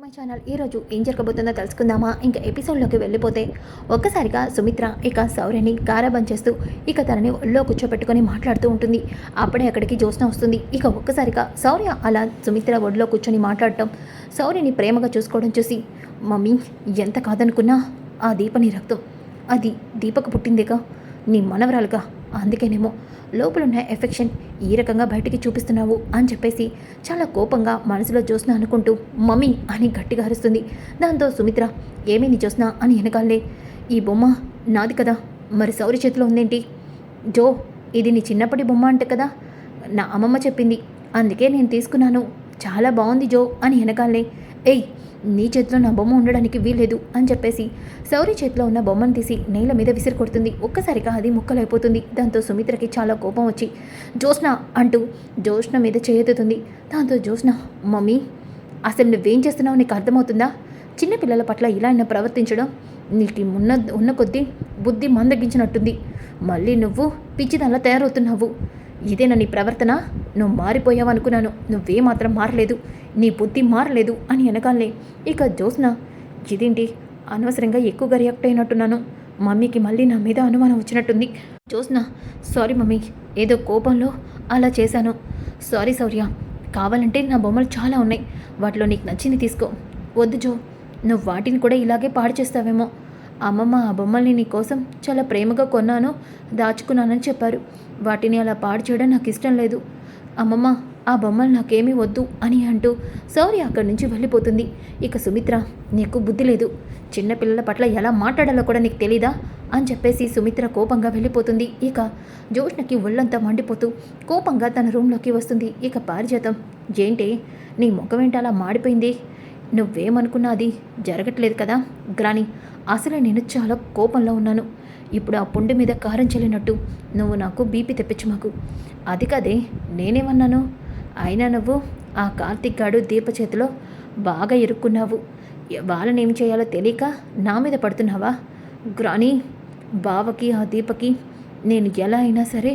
My channel. ఈరోజు ఏం జరగబోతుందో తెలుసుకుందామా? ఇంకా ఎపిసోడ్లోకి వెళ్ళిపోతే ఒక్కసారిగా సుమిత్ర ఇక శౌర్యని గారాబం చేస్తూ ఇక తనని ఒళ్ళో కూర్చోపెట్టుకొని మాట్లాడుతూ ఉంటుంది. అప్పుడే అక్కడికి జ్యోత్స్న వస్తుంది. ఇక ఒక్కసారిగా శౌర్య అలా సుమిత్ర ఒళ్ళో కూర్చొని మాట్లాడటం, శౌర్యని ప్రేమగా చూసుకోవడం చూసి, మమ్మీ ఎంత కాదనుకున్నా ఆ దీపని రక్తం, అది దీపకు పుట్టిందేగా, నీ మనవరాలుగా, అందుకేనేమో లోపలున్న ఎఫెక్షన్ ఈ రకంగా బయటికి చూపిస్తున్నావు అని చెప్పేసి చాలా కోపంగా మనసులో జ్యోత్స్న అనుకుంటూ మమ్మీ అని గట్టిగా అరుస్తుంది. దాంతో సుమిత్ర ఏమీ జ్యోత్స్న అని వెనకాలే, ఈ బొమ్మ నాది కదా, మరి శౌర్య చేతిలో ఉందేంటి? జో, ఇది నీ చిన్నప్పటి బొమ్మ అంటే కదా, నా అమ్మమ్మ చెప్పింది, అందుకే నేను తీసుకున్నాను, చాలా బాగుంది జో అని వెనకాలే, ఏయ్ నీ చేతిలో నా బొమ్మ ఉండడానికి వీల్లేదు అని చెప్పేసి శౌర్య చేతిలో ఉన్న బొమ్మను తీసి నేల మీద విసిరి కొడుతుంది. ఒక్కసారిగా అది ముక్కలైపోతుంది. దాంతో సుమిత్రకి చాలా కోపం వచ్చి జ్యోత్స్న అంటూ జ్యోత్స్న మీద చేయెత్తుతుంది. దాంతో జ్యోత్స్న, మమ్మీ అసలు నువ్వేం చేస్తున్నావు నీకు అర్థమవుతుందా? చిన్నపిల్లల పట్ల ఇలా అయినా ప్రవర్తించడం నీకు ఉన్న కొద్దీ బుద్ధి మందగించినట్టుంది. మళ్ళీ నువ్వు పిచ్చిదల్లా తయారవుతున్నావు. ఇదేనా నీ ప్రవర్తన? నువ్వు మారిపోయావు అనుకున్నాను, నువ్వే మాత్రం మారలేదు, నీ బుద్ధి మారలేదు అని వెనకాలనే ఇక జ్యోత్స్న, ఇదేంటి అనవసరంగా ఎక్కువగా రియాక్ట్ అయినట్టున్నాను, మమ్మీకి మళ్ళీ నా మీద అనుమానం వచ్చినట్టుంది. జ్యోత్స్న, సారీ మమ్మీ, ఏదో కోపంలో అలా చేశాను, సారీ శౌర్య, కావాలంటే నా బొమ్మలు చాలా ఉన్నాయి, వాటిలో నీకు నచ్చింది తీసుకో. వద్దు జో, నువ్వు వాటిని కూడా ఇలాగే పాడు చేస్తావేమో. అమ్మమ్మ ఆ బొమ్మల్ని నీ కోసం చాలా ప్రేమగా కొన్నాను, దాచుకున్నానని చెప్పారు, వాటిని అలా పాడు చేయడం నాకు ఇష్టం లేదు. అమ్మమ్మ ఆ బొమ్మలు నాకేమీ వద్దు అని అంటూ శౌర్య అక్కడి నుంచి వెళ్ళిపోతుంది. ఇక సుమిత్ర, నీకు బుద్ధి లేదు, చిన్నపిల్లల పట్ల ఎలా మాట్లాడాలో కూడా నీకు తెలీదా అని చెప్పేసి సుమిత్ర కోపంగా వెళ్ళిపోతుంది. ఇక జ్యోత్స్నకి ఒళ్ళంతా మండిపోతూ కోపంగా తన రూమ్లోకి వస్తుంది. ఇక పారిజాతం, ఏంటి నీ ముఖం ఏంటి అలా మాడిపోయింది? నువ్వేమనుకున్నా అది జరగట్లేదు కదా గ్రాని, అసలే నేను చాలా కోపంలో ఉన్నాను. ఇప్పుడు ఆ పుండు మీద కారం చెల్లినట్టు నువ్వు నాకు బీపీ తెప్పించు మాకు. అది కదే, నేనేమన్నాను? అయినా నువ్వు ఆ కార్తీక్ గాడు దీప చేతిలో బాగా ఇరుక్కున్నావు, వాళ్ళని ఏం చేయాలో తెలియక నా మీద పడుతున్నావా? గ్రాని, బావకి ఆ దీపకి నేను ఎలా అయినా సరే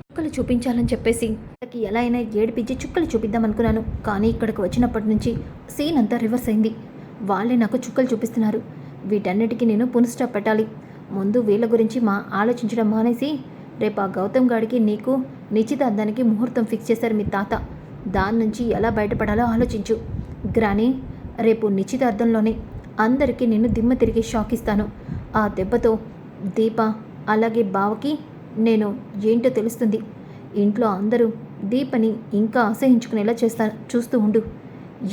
చుక్కలు చూపించాలని చెప్పేసి ఎలా అయినా ఏడిపించి చుక్కలు చూపిద్దాం అనుకున్నాను, కానీ ఇక్కడికి వచ్చినప్పటి నుంచి సీన్ అంతా రివర్స్ అయింది. వాళ్ళే నాకు చుక్కలు చూపిస్తున్నారు. వీటన్నిటికీ నేను పునఃస్టాప్ పెట్టాలి. ముందు వీళ్ళ గురించి ఆలోచించడం మానేసి, రేపు ఆ గౌతమ్ గాడికి నీకు నిశ్చితార్థానికి ముహూర్తం ఫిక్స్ చేశారు మీ తాత, దాని నుంచి ఎలా బయటపడాలో ఆలోచించు. గ్రాని, రేపు నిశ్చితార్థంలోనే అందరికీ నిన్ను దిమ్మ తిరిగి షాక్ ఇస్తాను. ఆ దెబ్బతో దీప అలాగే బావకి నేను ఏంటో తెలుస్తుంది. ఇంట్లో అందరూ దీపని ఇంకా అసహించుకునేలా చూస్తూ ఉండు.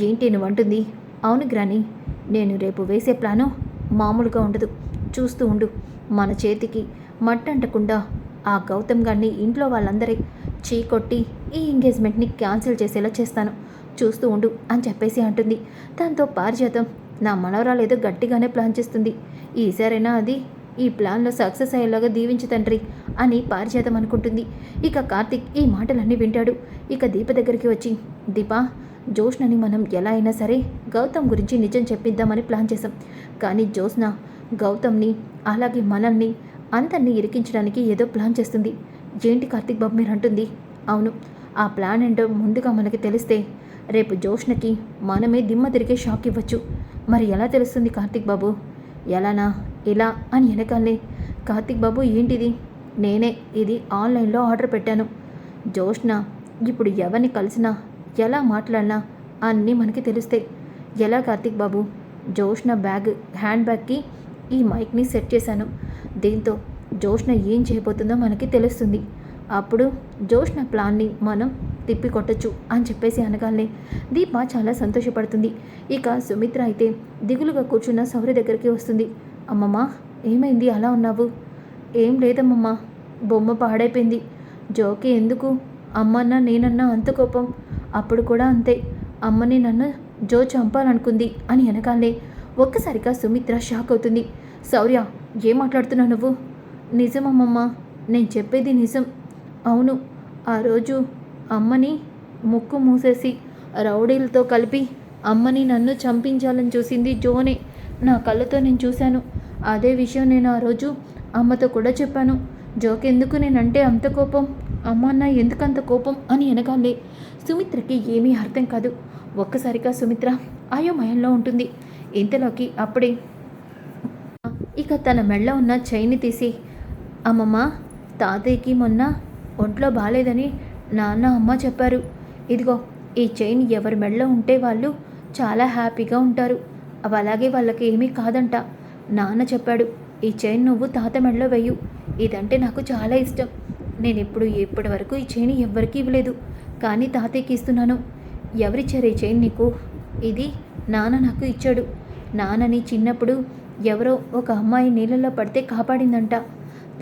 ఏంటి నువ్వు అంటుంది? అవును గ్రాని, నేను రేపు వేసే ప్లాను మామూలుగా ఉండదు, చూస్తూ ఉండు. మన చేతికి మట్టంటకుండా ఆ గౌతమ్ గారిని ఇంట్లో వాళ్ళందరి చీకొట్టి ఈ ఎంగేజ్మెంట్ని క్యాన్సిల్ చేసేలా చేస్తాను, చూస్తూ ఉండు అని చెప్పేసి అంటుంది. దాంతో పారిజాతం, నా మనవరాలు ఏదో గట్టిగానే ప్లాన్ చేస్తుంది, ఈసారైనా అది ఈ ప్లాన్లో సక్సెస్ అయ్యేలాగా దీవించు తండ్రి అని పారిజాతం అనుకుంటుంది. ఇక కార్తీక్ ఈ మాటలన్నీ వింటాడు. ఇక దీప దగ్గరికి వచ్చి, దీప, జ్యోత్స్నని మనం ఎలా అయినా సరే గౌతమ్ గురించి నిజం చెప్పిద్దామని ప్లాన్ చేశాం, కానీ జ్యోత్స్న గౌతమ్ని అలాగే మనల్ని అందరినీ ఇరికించడానికి ఏదో ప్లాన్ చేస్తుంది. ఏంటి కార్తీక్ బాబు మీరు అంటుంది? అవును, ఆ ప్లాన్ ఏంటో ముందుగా మనకి తెలిస్తే రేపు జ్యోత్స్నకి మనమే దిమ్మ తిరిగే షాక్ ఇవ్వచ్చు. మరి ఎలా తెలుస్తుంది కార్తీక్ బాబు? ఎలానా? ఇలా అని వెనకాలే, కార్తీక్ బాబు ఏంటిది? నేనే ఇది ఆన్లైన్లో ఆర్డర్ పెట్టాను. జ్యోత్స్న ఇప్పుడు ఎవరిని కలిసినా ఎలా మాట్లాడినా అన్నీ మనకి తెలుస్తాయి. ఎలా కార్తీక్ బాబు? జ్యోత్స్న హ్యాండ్ బ్యాగ్కి ఈ మైక్ని సెట్ చేశాను. దీంతో జ్యోత్స్న ఏం చేయబోతుందో మనకి తెలుస్తుంది. అప్పుడు జ్యోత్స్న ప్లాన్ని మనం తిప్పికొట్టచ్చు అని చెప్పేసి అనగానే దీప చాలా సంతోషపడుతుంది. ఇక సుమిత్ర అయితే దిగులుగా కూర్చున్న శౌర్య దగ్గరికి వస్తుంది. అమ్మమ్మ, ఏమైంది అలా ఉన్నావు? ఏం లేదమ్మమ్మ, బొమ్మ పాడైపోయింది. జోకి ఎందుకు? అమ్మన్నా నేనన్నా అంత కోపం, అప్పుడు కూడా అంతే, అమ్మని నన్ను జో చంపాలనుకుంది అని వెనకాలే ఒక్కసారిగా సుమిత్ర షాక్ అవుతుంది. శౌర్య, ఏం మాట్లాడుతున్నావు నువ్వు? నిజమమ్మమ్మ, నేను చెప్పేది నిజం. అవును, ఆ రోజు అమ్మని ముక్కు మూసేసి రౌడీలతో కలిపి అమ్మని నన్ను చంపించాలని చూసింది జోనే, నా కళ్ళతో నేను చూశాను. అదే విషయం నేను ఆ రోజు అమ్మతో కూడా చెప్పాను. జోకెందుకు నేనంటే అంత కోపం, అమ్మ అన్న ఎందుకంత కోపం అని వెనకాలే సుమిత్రకి ఏమీ అర్థం కాదు. ఒక్కసారిగా సుమిత్ర అయోమయంలో ఉంటుంది. ఇంతలోకి అప్పుడే ఇక తన మెడలో ఉన్న చైన్ని తీసి, అమ్మమ్మ, తాతయ్యకి మొన్న ఒంట్లో బాలేదని నాన్న అమ్మ చెప్పారు. ఇదిగో ఈ చైన్ ఎవరి మెడలో ఉంటే వాళ్ళు చాలా హ్యాపీగా ఉంటారు. అలాగే వాళ్ళకి ఏమీ కాదంట. నాన్న చెప్పాడు. ఈ చైన్ నువ్వు తాత మెడలో వెయ్యు. ఇదంటే నాకు చాలా ఇష్టం. నేను ఇప్పటి వరకు ఈ చైన్ ఎవ్వరికీ ఇవ్వలేదు. కానీ తాతయ్యకి ఇస్తున్నాను. ఎవరిచ్చారు ఈ చైన్ నీకు? ఇది నాన్న నాకు ఇచ్చాడు. నాన్నని చిన్నప్పుడు ఎవరో ఒక అమ్మాయి నీళ్ళల్లో పడితే కాపాడిందంట.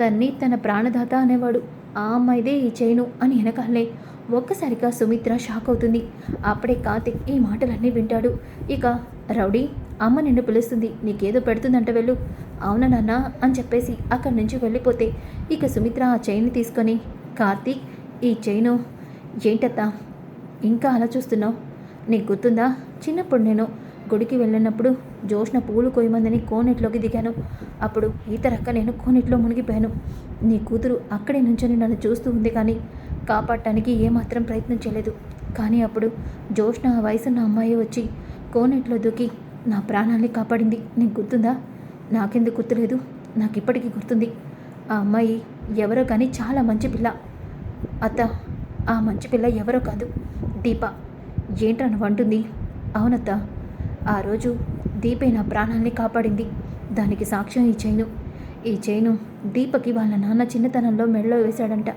తన్ని తన ప్రాణదాత అనేవాడు. ఆ అమ్మాయిదే ఈ చైను అని వెనకాలే ఒక్కసారిగా సుమిత్ర షాక్ అవుతుంది. అప్పుడే కార్తిక్ ఈ మాటలన్నీ వింటాడు. ఇక రౌడీ, అమ్మ నిన్ను పిలుస్తుంది, నీకేదో పెడుతుందంట, వెళ్ళు. అవునా నాన్న అని చెప్పేసి అక్కడి నుంచి వెళ్ళిపోతే ఇక సుమిత్ర ఆ చైన్ని తీసుకొని, కార్తీక్, ఈ చైను ఏంటత్తా ఇంకా అలా చూస్తున్నావు? నీకు గుర్తుందా? చిన్నప్పుడు నేను గుడికి వెళ్ళినప్పుడు జోష్న పూలు కొయ్యమందని కోనేట్లోకి దిగాను. అప్పుడు ఈతరక్క నేను కోనేట్లో మునిగిపోయాను. నీ కూతురు అక్కడే నుంచొని నన్ను చూస్తూ ఉంది, కానీ కాపాడటానికి ఏమాత్రం ప్రయత్నం చేయలేదు. కానీ అప్పుడు జోష్న ఆ వయసున్న అమ్మాయి వచ్చి కోనేట్లో దూకి నా ప్రాణాన్ని కాపాడింది. నీకు గుర్తుందా? నాకెందుకు గుర్తులేదు? నాకు ఇప్పటికీ గుర్తుంది. ఆ అమ్మాయి ఎవరో కానీ చాలా మంచి పిల్ల అత్త. ఆ మంచి పిల్ల ఎవరో కాదు, దీప. ఏంట్రా నువ్వు అంటుంది? అవునత్త, ఆ రోజు దీపే నా ప్రాణాల్ని కాపాడింది. దానికి సాక్ష్యం ఈ చైను దీపకి వాళ్ళ నాన్న చిన్నతనంలో మెడలో వేశాడంట.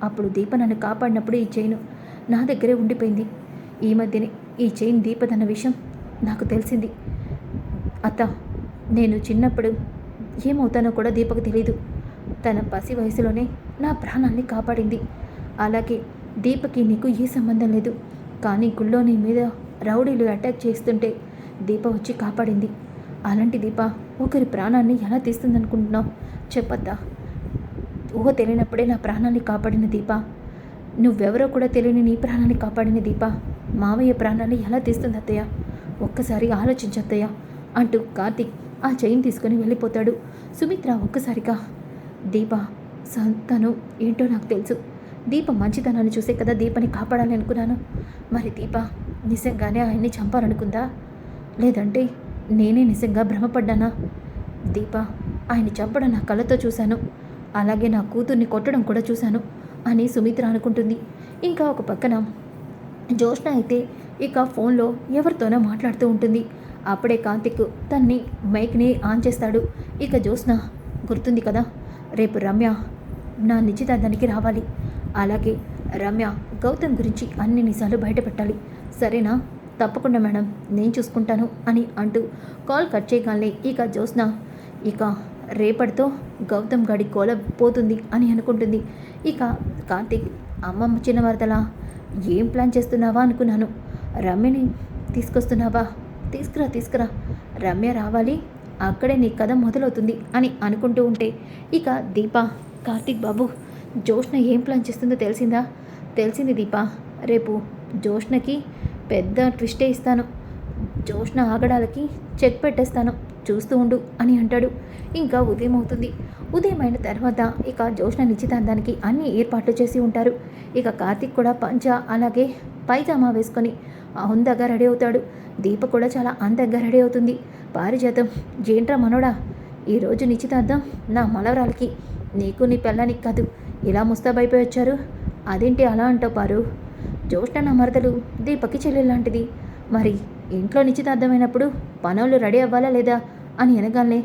అప్పుడు దీప నన్ను కాపాడినప్పుడు ఈ చైను నా దగ్గరే ఉండిపోయింది. ఈ మధ్యనే ఈ చైన్ దీపదన్న విషయం నాకు తెలిసింది అత్త. నేను చిన్నప్పుడు ఏమవుతానో కూడా దీపకు తెలీదు. తన పసి వయసులోనే నా ప్రాణాన్ని కాపాడింది. అలాగే దీపకి నీకు ఏ సంబంధం లేదు. కానీ గుళ్ళో నీ మీద రౌడీలు అటాక్ చేస్తుంటే దీప వచ్చి కాపాడింది. అలాంటి దీప ఒకరి ప్రాణాన్ని ఎలా తీస్తుందనుకుంటున్నావు? చెప్పద్దా? ఊహ తెలియనప్పుడే నా ప్రాణాన్ని కాపాడిన దీప, నువ్వెవరో కూడా తెలియని నీ ప్రాణాన్ని కాపాడిన దీప మావయ్య ప్రాణాన్ని ఎలా తీస్తుంది అత్తయ్య? ఒక్కసారి ఆలోచించత్తయ్య అంటూ కార్తీక్ ఆ చైన్ తీసుకొని వెళ్ళిపోతాడు. సుమిత్ర ఒక్కసారిగా, దీప తను ఏంటో నాకు తెలుసు. దీప మంచితనాన్ని చూసే కదా దీపని కాపాడాలి అనుకున్నాను. మరి దీప నిజంగానే ఆయన్ని చంపాలనుకుందా? లేదంటే నేనే నిజంగా భ్రమపడ్డానా? దీప ఆయన్ని చంపడం నా కళ్ళతో చూశాను. అలాగే నా కూతుర్ని కొట్టడం కూడా చూశాను అని సుమిత్ర అనుకుంటుంది. ఇంకా ఒక పక్కన జోష్న అయితే ఇక ఫోన్లో ఎవరితోనో మాట్లాడుతూ ఉంటుంది. అప్పుడే కార్తిక్ తన్ని మైక్ని ఆన్ చేస్తాడు. ఇక జోష్న, గుర్తుంది కదా, రేపు రమ్య నా నిశ్చితార్థానికి రావాలి. అలాగే రమ్య గౌతమ్ గురించి అన్ని నిజాలు బయటపెట్టాలి. సరేనా? తప్పకుండా మేడం, నేను చూసుకుంటాను అని అంటూ కాల్ కట్ చేయగానే ఇక జోష్న, ఇక రేపటితో గౌతమ్ గడి కోల పోతుంది అని అనుకుంటుంది. ఇక కార్తీక్, అమ్మమ్మ చిన్న వరదలా ఏం ప్లాన్ చేస్తున్నావా అనుకున్నాను. రమ్యని తీసుకొస్తున్నావా? తీసుకురా, రమ్య రావాలి, అక్కడే నీ కథ మొదలవుతుంది అని అనుకుంటూ ఉంటే ఇక దీప, కార్తీక్ బాబు, జోష్న ఏం ప్లాన్ చేస్తుందో తెలిసింది దీప. రేపు జోష్నకి పెద్ద ట్విస్టే ఇస్తాను. జోష్న ఆగడాలకి చెక్ పెట్టేస్తాను, చూస్తూ ఉండు అని అంటాడు. ఇంకా ఉదయం అవుతుంది. ఉదయం అయిన తర్వాత ఇక జోష్న నిశ్చితార్థానికి అన్ని ఏర్పాట్లు చేసి ఉంటారు. ఇక కార్తీక్ కూడా పంచ అలాగే పైజామా వేసుకొని హుందాగా రెడీ అవుతాడు. దీప కూడా చాలా అందంగా రెడీ అవుతుంది. పారిజాతం, ఏంట్రా మనోడా, ఈరోజు నిశ్చితార్థం నా మనవరాలకి, నీకు నీ పెళ్ళానికి కాదు, ఇలా ముస్తాబైపోయి వచ్చారు. అదేంటి అలా అంటావు పారు? జోష్న నా మరదలు, దీపకి చెల్లెల్లాంటిది. మరి ఇంట్లో నిశ్చితార్థమైనప్పుడు పనులు రెడీ అవ్వాలా లేదా అని అనగానే,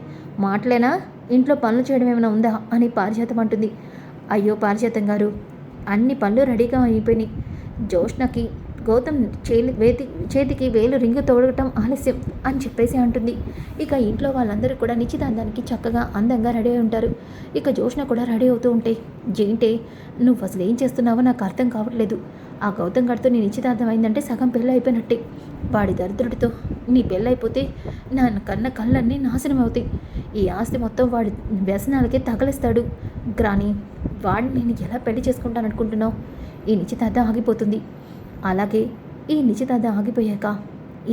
మాటలేనా, ఇంట్లో పనులు చేయడం ఏమైనా ఉందా అని పారిజాతం అంటుంది. అయ్యో పారిజాతం గారు, అన్ని పనులు రెడీగా అయిపోయినాయి. జోష్నకి గౌతమ్ చేతికి వేలు రింగు తోడగటం ఆలస్యం అని చెప్పేసి అంటుంది. ఇక ఇంట్లో వాళ్ళందరూ కూడా నిశ్చితార్థానికి చక్కగా అందంగా రెడీ అయి ఉంటారు. ఇక జోష్న కూడా రెడీ అవుతూ ఉంటే, జేంటే నువ్వు అసలు ఏం చేస్తున్నావో నాకు అర్థం కావట్లేదు. ఆ గౌతమ్ గారితో నీ నిశ్చితార్థం అయిందంటే సగం పెళ్ళి అయిపోయినట్టే. వాడి దరిద్రుడితో నీ పెళ్ళైపోతే నా కన్న కళ్ళన్నీ నాశనం అవుతాయి. ఈ ఆస్తి మొత్తం వాడి వ్యసనాలకే తగలిస్తాడు. గ్రాని, వాడిని నేను ఎలా పెళ్లి చేసుకుంటాననుకుంటున్నావు? ఈ నిశ్చితార్థం ఆగిపోతుంది. అలాగే ఈ నిశ్చితార్థం ఆగిపోయాక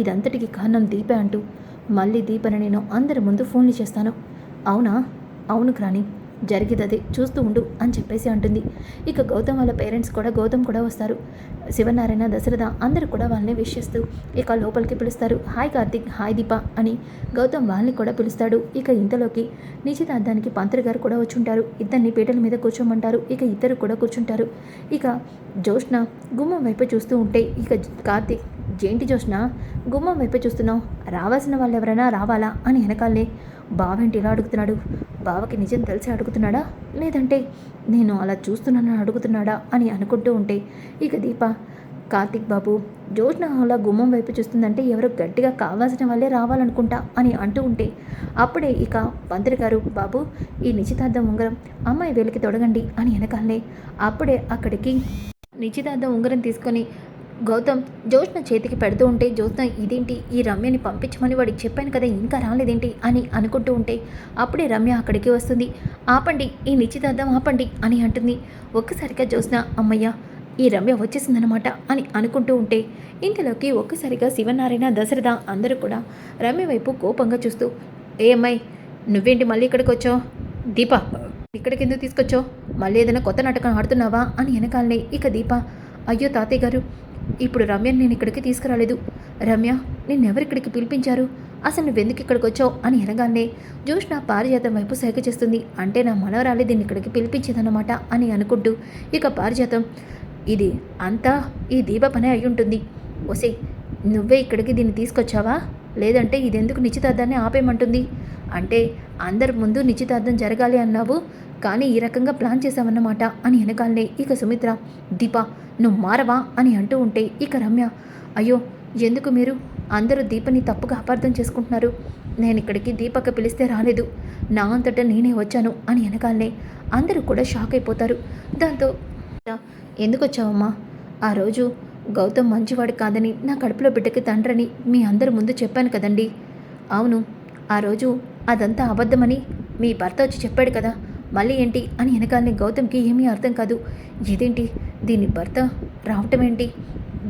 ఇదంతటికి కారణం దీపే అంటూ మళ్ళీ దీపని నేను అందరి ముందు ఫోన్లు చేస్తాను. అవునా? అవును గ్రాని, జరిగేదదే చూస్తూ ఉండు అని చెప్పేసి అంటుంది. ఇక గౌతమ్ వాళ్ళ పేరెంట్స్ కూడా గౌతమ్ కూడా వస్తారు. శివనారాయణ, దశరథ అందరూ కూడా వాళ్ళని విష్ చేస్తూ ఇక లోపలికి పిలుస్తారు. హాయ్ కార్తీక్, హాయ్ దీప అని గౌతమ్ వాళ్ళని కూడా పిలుస్తాడు. ఇక ఇంతలోకి నిశ్చితార్థానికి పంతులు గారు కూడా వచ్చుంటారు. ఇద్దరిని పీటల మీద కూర్చోమంటారు. ఇక ఇద్దరు కూడా కూర్చుంటారు. ఇక జ్యోత్స్న గుమ్మం వైపు చూస్తూ ఉంటే ఇక కార్తీక్, ఏంటి జ్యోత్స్న గుమ్మం వైపు చూస్తున్నావు, రావాల్సిన వాళ్ళు ఎవరైనా రావాలా అని వెనకాలే బావేంటి ఇలా అడుగుతున్నాడు, బావకి నిజం తెలిసి అడుగుతున్నాడా లేదంటే నేను అలా చూస్తున్నానని అడుగుతున్నాడా అని అనుకుంటూ ఉంటే ఇక దీప, కార్తీక్ బాబు, జ్యోత్స్న అలా గుమ్మం వైపు చూస్తుందంటే ఎవరో గట్టిగా కావాల్సిన వాళ్ళే రావాలనుకుంటా అని అంటూ ఉంటే అప్పుడే ఇక పంతులు గారు, బాబు ఈ నిశ్చితార్థం ఉంగరం అమ్మాయి వేలికి తొడగండి అని వెనకాలనే అప్పుడే అక్కడికి నిశ్చితార్థం ఉంగరం తీసుకొని గౌతమ్ జ్యోత్స్న చేతికి పెడుతూ ఉంటే జ్యోత్స్న ఇదేంటి, ఈ రమ్యని పంపించమని వాడికి చెప్పాను కదా ఇంకా రాలేదేంటి అని అనుకుంటూ ఉంటే అప్పుడే రమ్య అక్కడికి వస్తుంది. ఆపండి, ఈ నిశ్చితార్థం ఆపండి అని అంటుంది. ఒక్కసారిగా జ్యోత్స్న, అమ్మయ్య ఈ రమ్య వచ్చేసిందనమాట అని అనుకుంటూ ఉంటే ఇంతలోకి ఒక్కసారిగా శివనారాయణ, దశరథ అందరూ కూడా రమ్య వైపు కోపంగా చూస్తూ, ఏ అమ్మాయి నువ్వేంటి మళ్ళీ ఇక్కడికి వచ్చావు, దీప ఇక్కడికి ఎందుకు తీసుకొచ్చావు, మళ్ళీ ఏదైనా కొత్త నాటకం ఆడుతున్నావా అని వెనకాలనే ఇక దీప, అయ్యో తాతయ్య గారు, ఇప్పుడు రమ్యని నేను ఇక్కడికి తీసుకురాలేదు, రమ్య నిన్నెవరిక్కడికి పిలిపించారు, అసలు నువ్వెందుకు ఇక్కడికి వచ్చావు అని అనగానే జ్యోత్స్న పారిజాతం వైపు సైగ చేస్తుంది. అంటే నా మనవరాలి దీన్ని ఇక్కడికి పిలిపించిందన్నమాట అని అనుకుంటూ ఇక పారిజాతం, ఇది అంతా ఈ దీప పనే అయ్యుంటుంది, ఒసే నువ్వే ఇక్కడికి దీన్ని తీసుకొచ్చావా, లేదంటే ఇదెందుకు నిశ్చితార్థాన్ని ఆపేయమంటుంది, అంటే అందరి ముందు నిశ్చితార్థం జరగాలి అన్నావు కానీ ఈ రకంగా ప్లాన్ చేసావన్నమాట అని వెనకాలనే ఇక సుమిత్ర, దీప నువ్వు మారవా అని అంటూ ఉంటే ఇక రమ్య, అయ్యో ఎందుకు మీరు అందరూ దీపని తప్పుగా అపార్థం చేసుకుంటున్నారు, నేను ఇక్కడికి దీపక పిలిస్తే రాలేదు, నా అంతటా నేనే వచ్చాను అని వెనకాలనే అందరూ కూడా షాక్ అయిపోతారు. దాంతో ఎందుకు వచ్చావమ్మా, ఆ రోజు గౌతమ్ మంచివాడు కాదని నా కడుపులో బిడ్డకి తండ్రని మీ అందరి ముందు చెప్పాను కదండి, అవును ఆ రోజు అదంతా అబద్ధమని మీ భర్త వచ్చి చెప్పాడు కదా, మళ్ళీ ఏంటి అని వెనకాలనే గౌతమ్కి ఏమీ అర్థం కాదు. ఇదేంటి దీని భర్త రావటం ఏంటి,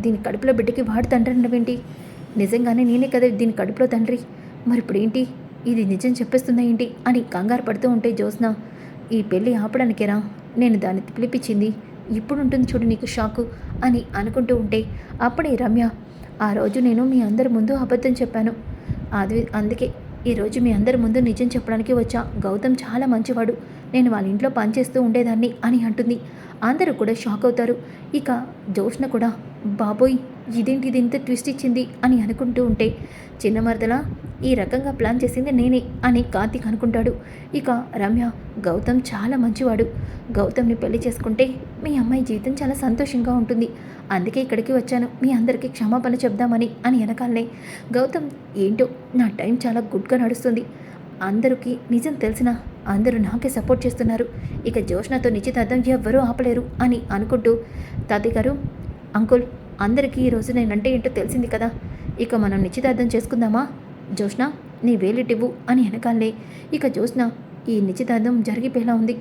దీని కడుపులో బిడ్డకి వాడు తండ్రి అనడమేంటి, నిజంగానే నేనే కదా దీని కడుపులో తండ్రి, మరి ఇప్పుడు ఏంటి ఇది నిజం చెప్పేస్తుందా ఏంటి అని కంగారు పడుతూ ఉంటే జ్యోత్స్న, ఈ పెళ్ళి ఆపడానికేరా నేను దాన్ని పిలిపించింది, ఇప్పుడు ఉంటుంది చూడు నీకు షాకు అని అనుకుంటూ ఉంటే అప్పుడే రమ్య, ఆ రోజు నేను మీ అందరి ముందు అబద్ధం చెప్పాను, అందుకే ఈరోజు మీ అందరి ముందు నిజం చెప్పడానికి వచ్చా, గౌతమ్ చాలా మంచివాడు, నేను వాళ్ళ ఇంట్లో పనిచేస్తూ ఉండేదాన్ని అని అంటుంది. అందరూ కూడా షాక్ అవుతారు. ఇక జ్యోత్స్న కూడా, బాబోయ్ ఇదేంటి ఇది ఇంత ట్విస్ట్ ఇచ్చింది అని అనుకుంటూ ఉంటే చిన్న మరదల ఈ రకంగా ప్లాన్ చేసింది నేనే అని కార్తీక్ అనుకుంటాడు. ఇక రమ్య, గౌతమ్ చాలా మంచివాడు, గౌతమ్ని పెళ్లి చేసుకుంటే మీ అమ్మాయి జీవితం చాలా సంతోషంగా ఉంటుంది, అందుకే ఇక్కడికి వచ్చాను మీ అందరికీ క్షమాపణ చెప్దామని అని వెనకాలనే గౌతమ్, ఏంటో నా టైం చాలా గుడ్గా నడుస్తుంది, అందరికీ నిజం తెలిసినా అందరూ నాకే సపోర్ట్ చేస్తున్నారు, ఇక జ్యోత్స్నతో నిశ్చితార్థం ఎవ్వరూ ఆపలేరు అని అనుకుంటూ, తాతయ్య గారు, అంకుల్ అందరికీ ఈరోజు నేనంటే ఏంటో తెలిసింది కదా, ఇక మనం నిశ్చితార్థం చేసుకుందామా, జ్యోత్స్న నీ వేలిటివ్వు అని వెనకాలనే ఇక జ్యోత్స్న, ఈ నిశ్చితార్థం జరిగిపోయేలా ఉంది,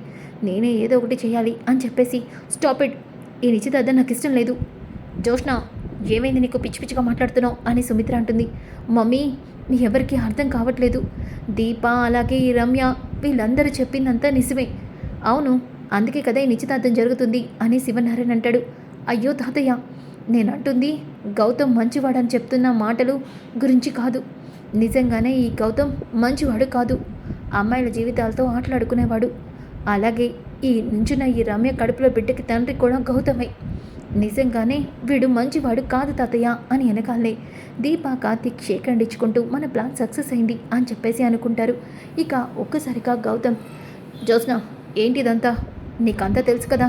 నేనే ఏదో ఒకటి చేయాలి అని చెప్పేసి, స్టాప్ ఇట్, ఈ నిశ్చితార్థం నాకు ఇష్టం లేదు, జ్యోత్స్న ఏమైంది నీకు పిచ్చి పిచ్చిగా మాట్లాడుతున్నావు అని సుమిత్ర అంటుంది. మమ్మీ ఎవరికి అర్థం కావట్లేదు, దీప అలాగే ఈ రమ్య వీళ్ళందరూ చెప్పిందంతా నిజమే, అవును అందుకే కదా ఈ నిశ్చితార్థం జరుగుతుంది అని శివనారాయణ అంటాడు. అయ్యో తాతయ్య, నేనంటుంది గౌతమ్ మంచివాడని చెప్తున్న మాటలు గురించి కాదు, నిజంగానే ఈ గౌతమ్ మంచివాడు కాదు, అమ్మాయిల జీవితాలతో ఆటలాడుకునేవాడు, అలాగే ఈ నుంచున్న ఈ రమ్య కడుపులో బిడ్డకి తండ్రి కూడా గౌతమే, నిజంగానే వీడు మంచివాడు కాదు తాతయ్య అని వెనకాలే దీప కార్తీక్ షేక్ హ్యాండ్ ఇచ్చుకుంటూ మన ప్లాన్ సక్సెస్ అయింది అని చెప్పేసి అనుకుంటారు. ఇక ఒక్కసారిగా గౌతమ్, జ్యోత్స్న ఏంటిదంతా, నీకంతా తెలుసు కదా,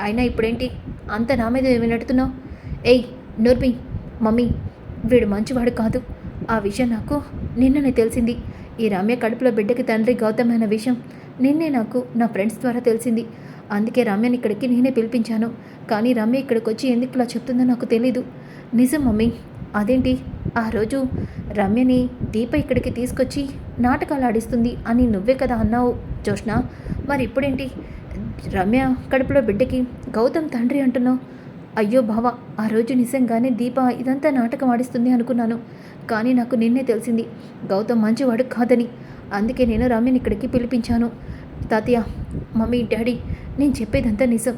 అయినా ఇప్పుడేంటి అంత నా మీద వినడుతున్నావు, ఏయ్ నోర్మి, మమ్మీ వీడు మంచివాడు కాదు, ఆ విషయం నాకు నిన్ననే తెలిసింది, ఈ రమ్య కడుపులో బిడ్డకి తండ్రి గౌతమ్ అనే విషయం నిన్నే నాకు నా ఫ్రెండ్స్ ద్వారా తెలిసింది, అందుకే రమ్యని ఇక్కడికి నేనే పిలిపించాను, కానీ రమ్య ఇక్కడికి వచ్చి ఎందుకు ఇలా చెప్తుందో నాకు తెలీదు, నిజం మమ్మీ, అదేంటి ఆ రోజు రమ్యని దీప ఇక్కడికి తీసుకొచ్చి నాటకాలు ఆడిస్తుంది అని నువ్వే కదా అన్నావు జ్యోత్స్న, మరి ఇప్పుడేంటి రమ్య కడుపులో బిడ్డకి గౌతమ్ తండ్రి అంటున్నావు, అయ్యో బావా, ఆ రోజు నిజంగానే దీప ఇదంతా నాటకం ఆడిస్తుంది అనుకున్నాను, కానీ నాకు నిన్నే తెలిసింది గౌతమ్ మంచివాడు కాదని, అందుకే నేను రమ్యని ఇక్కడికి పిలిపించాను, తాతయ్య, మమ్మీ, డాడీ, నేను చెప్పేదంతా నిజం.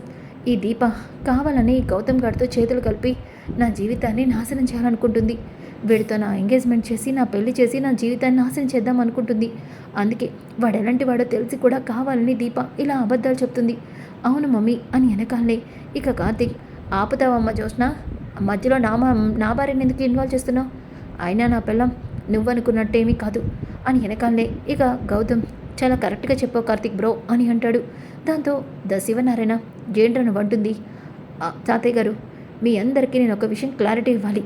ఈ దీప కావాలని గౌతమ్ గారితో చేతులు కలిపి నా జీవితాన్ని నాశనం చేయాలనుకుంటుంది. వీడితో నా ఎంగేజ్మెంట్ చేసి, నా పెళ్లి చేసి, నా జీవితాన్ని నాశనం చేద్దాం అనుకుంటుంది. అందుకే వాడు ఎలాంటి వాడో తెలిసి కూడా కావాలని దీప ఇలా అబద్ధాలు చెప్తుంది. అవును మమ్మీ అని వెనకాలే ఇక కార్తీక్, ఆపుతావమ్మ జ్యోత్స్న, మధ్యలో నా భార్యని ఎందుకు ఇన్వాల్వ్ చేస్తున్నావు? అయినా నా పిల్లం నువ్వనుకున్నట్టేమీ కాదు అని వెనకాలే ఇక గౌతమ్, చాలా కరెక్ట్గా చెప్పావు కార్తీక్ బ్రో అని అంటాడు. దాంతో శివనారాయణ, ఏంట్రను వంటుంది. తాతయ్య గారు, మీ అందరికీ నేను ఒక విషయం క్లారిటీ ఇవ్వాలి.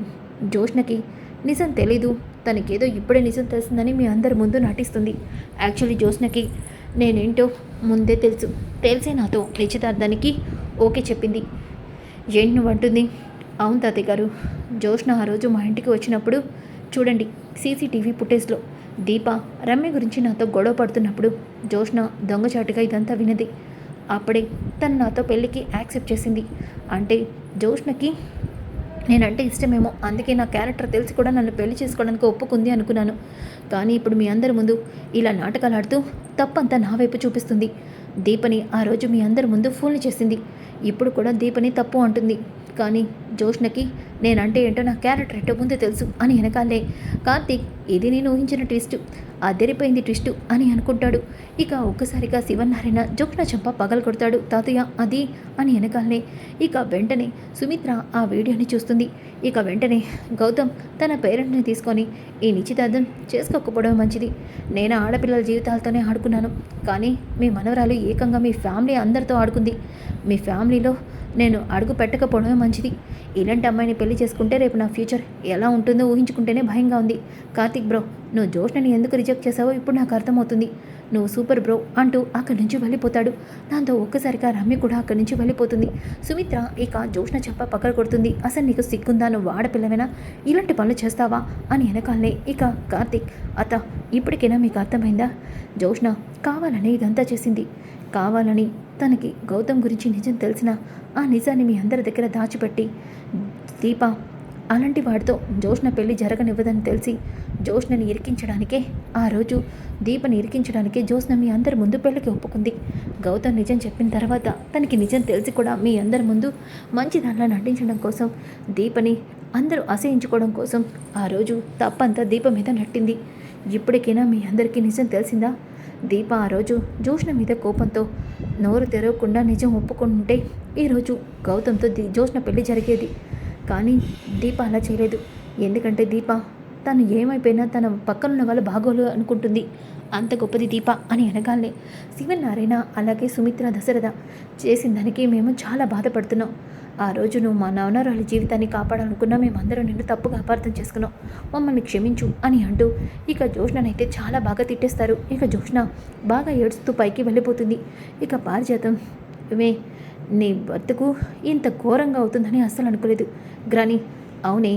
జ్యోత్స్నకి నిజం తెలీదు, తనకేదో ఇప్పుడే నిజం తెలిసిందని మీ అందరి ముందు నటిస్తుంది. యాక్చువల్లీ జ్యోత్స్నకి నేనేంటో ముందే తెలిసే నాతో నిశ్చితార్థానికి ఓకే చెప్పింది. ఏంటి నువ్వు అంటుంది? అవును తాతయ్య గారు, జ్యోత్స్న ఆ రోజు మా ఇంటికి వచ్చినప్పుడు చూడండి, సీసీటీవీ ఫుటేజ్లో దీప రమ్య గురించి నాతో గొడవ పడుతున్నప్పుడు జ్యోత్స్న దొంగచాటుగా ఇదంతా వినది. అప్పుడే తను నాతో పెళ్ళికి యాక్సెప్ట్ చేసింది. అంటే జ్యోత్స్నకి నేనంటే ఇష్టమేమో, అందుకే నా క్యారెక్టర్ తెలిసి కూడా నన్ను పెళ్లి చేసుకోవడానికి ఒప్పుకుంది అనుకున్నాను. కానీ ఇప్పుడు మీ అందరి ముందు ఇలా నాటకాలు ఆడుతూ తప్పంతా నా వైపు చూపిస్తుంది. దీపని ఆ రోజు మీ అందరి ముందు ఫూల్ని చేసింది. ఇప్పుడు కూడా దీపని తప్పు అంటుంది. కానీ జ్యోత్స్నకి నేనంటే ఏంటో, నా క్యారెక్టర్ ఏంటో ముందే తెలుసు అని వెనకాలే కార్తీక్, ఇది నేను ఊహించిన ట్విస్ట్, అదిరిపోయింది ట్విస్ట్ అని అనుకుంటాడు. ఇక ఒక్కసారిగా శివనారాయణ జ్యోత్స్న చెంప పగలు కొడతాడు. తాతయ్య అది అని వెనకాలనే ఇక వెంటనే సుమిత్ర ఆ వీడియోని చూస్తుంది. ఇక వెంటనే గౌతమ్ తన పేరెంట్ని తీసుకొని ఈ నిశ్చితార్థం చేసుకోకపోవడం మంచిది. నేను ఆడపిల్లల జీవితాలతోనే ఆడుకున్నాను, కానీ మీ మనవరాలు ఏకంగా మీ ఫ్యామిలీ అందరితో ఆడుకుంది. మీ ఫ్యామిలీలో నేను అడుగు పెట్టకపోవడమే మంచిది. ఇలాంటి అమ్మాయిని పెళ్లి చేసుకుంటే రేపు నా ఫ్యూచర్ ఎలా ఉంటుందో ఊహించుకుంటేనే భయంగా ఉంది. కార్తీక్ బ్రో, నువ్వు జ్యోత్స్నని ఎందుకు రిజెక్ట్ చేసావో ఇప్పుడు నాకు అర్థమవుతుంది. నువ్వు సూపర్ బ్రో అంటూ అక్కడి నుంచి వెళ్ళిపోతాడు. దాంతో ఒక్కసారిగా రమ్య కూడా అక్కడి నుంచి వెళ్ళిపోతుంది. సుమిత్ర ఇక జ్యోత్స్న చెప్ప పక్కన కొడుతుంది. అసలు నీకు సిగ్గుందా? నువ్వు ఆడపిల్లవేనా? ఇలాంటి పనులు చేస్తావా అని వెనకాలనే ఇక కార్తీక్, అత్త ఇప్పటికైనా మీకు అర్థమైందా? జ్యోత్స్న కావాలని ఇదంతా చేసింది. కావాలని తనకి గౌతమ్ గురించి నిజం తెలిసిన ఆ నిజాన్ని మీ అందరి దగ్గర దాచిపెట్టి దీప అలాంటి వాడితో జ్యోత్స్న పెళ్లి జరగనివ్వదని తెలిసి జ్యోత్స్నని ఇరికించడానికే, ఆ రోజు దీపని ఇరికించడానికే జ్యోత్స్న మీ అందరి ముందు పెళ్లికి ఒప్పుకుంది. గౌతమ్ నిజం చెప్పిన తర్వాత తనకి నిజం తెలిసి కూడా మీ అందరి ముందు మంచి దానిలో నటించడం కోసం, దీపని అందరూ అసహించుకోవడం కోసం ఆ రోజు తప్పంతా దీప మీద నట్టింది. ఇప్పటికైనా మీ అందరికీ నిజం తెలిసిందా? దీప ఆ రోజు జ్యోత్స్న మీద కోపంతో నోరు తెరవకుండా నిజం ఒప్పుకుంటే ఈరోజు గౌతమ్తో జ్యోత్స్న పెళ్లి జరిగేది. కానీ దీప అలా చేయలేదు. ఎందుకంటే దీప తను ఏమైపోయినా తన పక్కనున్న వాళ్ళ బాగోలు అనుకుంటుంది. అంత గొప్పది దీప అని అనగానే శివనారాయణ అలాగే సుమిత్ర దశరథ చేసిన దానికి మేము చాలా బాధపడుతున్నాం. ఆ రోజు నువ్వు మా నాన్నరాలి జీవితాన్ని కాపాడాలనుకున్నా మేమందరం నిన్ను తప్పుగా అపార్థం చేసుకున్నాం, మమ్మల్ని క్షమించు అని అంటూ ఇక జ్యోత్స్ననైతే చాలా బాగా తిట్టేస్తారు. ఇక జ్యోత్స్న బాగా ఏడుస్తూ పైకి వెళ్ళిపోతుంది. ఇక పారిజాతం, నీ బతుకు ఇంత ఘోరంగా అవుతుందని అస్సలు అనుకోలేదు గ్రాని. అవునే,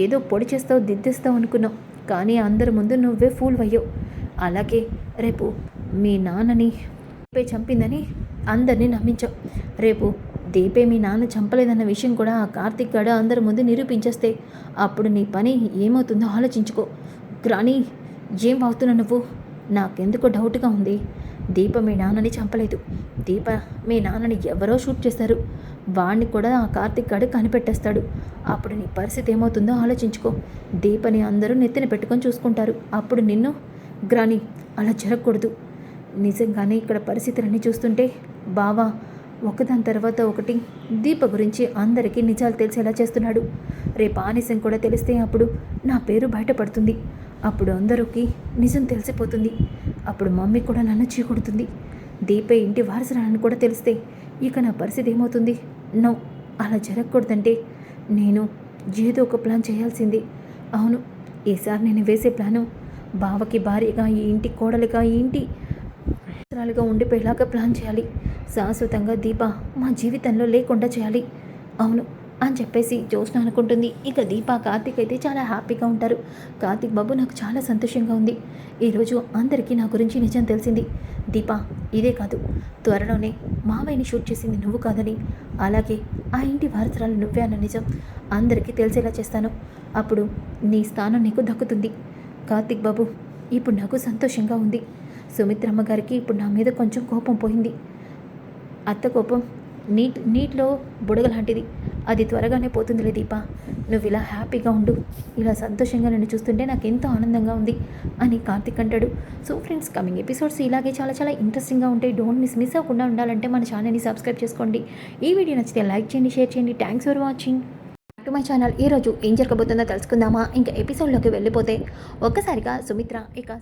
ఏదో పొడి చేస్తావు దిద్దేస్తావు అనుకున్నావు, కానీ అందరి ముందు నువ్వే ఫూల్ అయ్యావు. అలాగే రేపు మీ నాన్నని చంపిందని అందరినీ నమ్మించావు. రేపు దీపే మీ నాన్న చంపలేదన్న విషయం కూడా ఆ కార్తీక్ గడ అందరి ముందు నిరూపించేస్తే అప్పుడు నీ పని ఏమవుతుందో ఆలోచించుకో. గ్రాని, ఏం అవుతున్నావు నువ్వు? నాకెందుకో డౌట్గా ఉంది. దీప మీ నాన్నని చంపలేదు. దీప మీ నాన్నని ఎవరో షూట్ చేశారు. వాణ్ణి కూడా ఆ కార్తీక్ గడు కనిపెట్టేస్తాడు. అప్పుడు నీ పరిస్థితి ఏమవుతుందో ఆలోచించుకో. దీపని అందరూ నెత్తిన పెట్టుకొని చూసుకుంటారు. అప్పుడు నిన్ను గ్రాని, అలా జరగకూడదు. నిజంగానే ఇక్కడ పరిస్థితులన్నీ చూస్తుంటే బావా ఒకదాని తర్వాత ఒకటి దీప గురించి అందరికీ నిజాలు తెలిసేలా చేస్తున్నాడు. రేపు ఆనిసం కూడా తెలిస్తే అప్పుడు నా పేరు బయటపడుతుంది. అప్పుడు అందరికీ నిజం తెలిసిపోతుంది. అప్పుడు మమ్మీ కూడా నన్ను చీకొడుతుంది. దీపే ఇంటి వారసురాలని కూడా తెలిస్తే ఇక నా పరిస్థితి ఏమవుతుంది? నో, అలా జరగకూడదంటే నేను ఏదో ఒక ప్లాన్ చేయాల్సింది. అవును, ఈసారి నేను వేసే ప్లాను బావకి భార్యగా, ఈ ఇంటి కోడలిగా, ఈ ఇంటి వారసురాలుగా ఉండిపోయేలాగా ప్లాన్ చేయాలి. శాశ్వతంగా దీప మా జీవితంలో లేకుండా చేయాలి. అవును అని చెప్పేసి జ్యోత్స్న అనుకుంటుంది. ఇక దీప కార్తీక్ అయితే చాలా హ్యాపీగా ఉంటారు. కార్తీక్ బాబు, నాకు చాలా సంతోషంగా ఉంది. ఈరోజు అందరికీ నా గురించి నిజం తెలిసింది. దీప, ఇదే కాదు, త్వరలోనే మావయ్యని షూట్ చేసింది నువ్వు కాదని, అలాగే ఆ ఇంటి వారసురాలు నువ్వే అన్న నిజం అందరికీ తెలిసేలా చేస్తాను. అప్పుడు నీ స్థానం నీకు దక్కుతుంది. కార్తీక్ బాబు, ఇప్పుడు నాకు సంతోషంగా ఉంది. సుమిత్రమ్మ గారికి ఇప్పుడు నా మీద కొంచెం కోపం పోయింది. అత్త కోపం నీటిలో బుడగ లాంటిది. అది త్వరగానే పోతుందిలే దీప. నువ్వు ఇలా హ్యాపీగా ఉండు. ఇలా సంతోషంగా నన్ను చూస్తుంటే నాకు ఎంతో ఆనందంగా ఉంది అని కార్తిక్ అంటాడు. సో ఫ్రెండ్స్, కమింగ్ ఎపిసోడ్స్ ఇలాగే చాలా చాలా ఇంట్రెస్టింగ్గా ఉంటాయి. డోంట్ మిస్ అవ్వకుండా ఉండాలంటే మన ఛానల్ని సబ్స్క్రైబ్ చేసుకోండి. ఈ వీడియో నచ్చితే లైక్ చేయండి, షేర్ చేయండి. Thanks for watching to my channel. ఈరోజు ఏం జరగబోతుందో తెలుసుకుందామా? ఇంకా ఎపిసోడ్లోకి వెళ్ళిపోతే ఒక్కసారిగా సుమిత్ర ఇక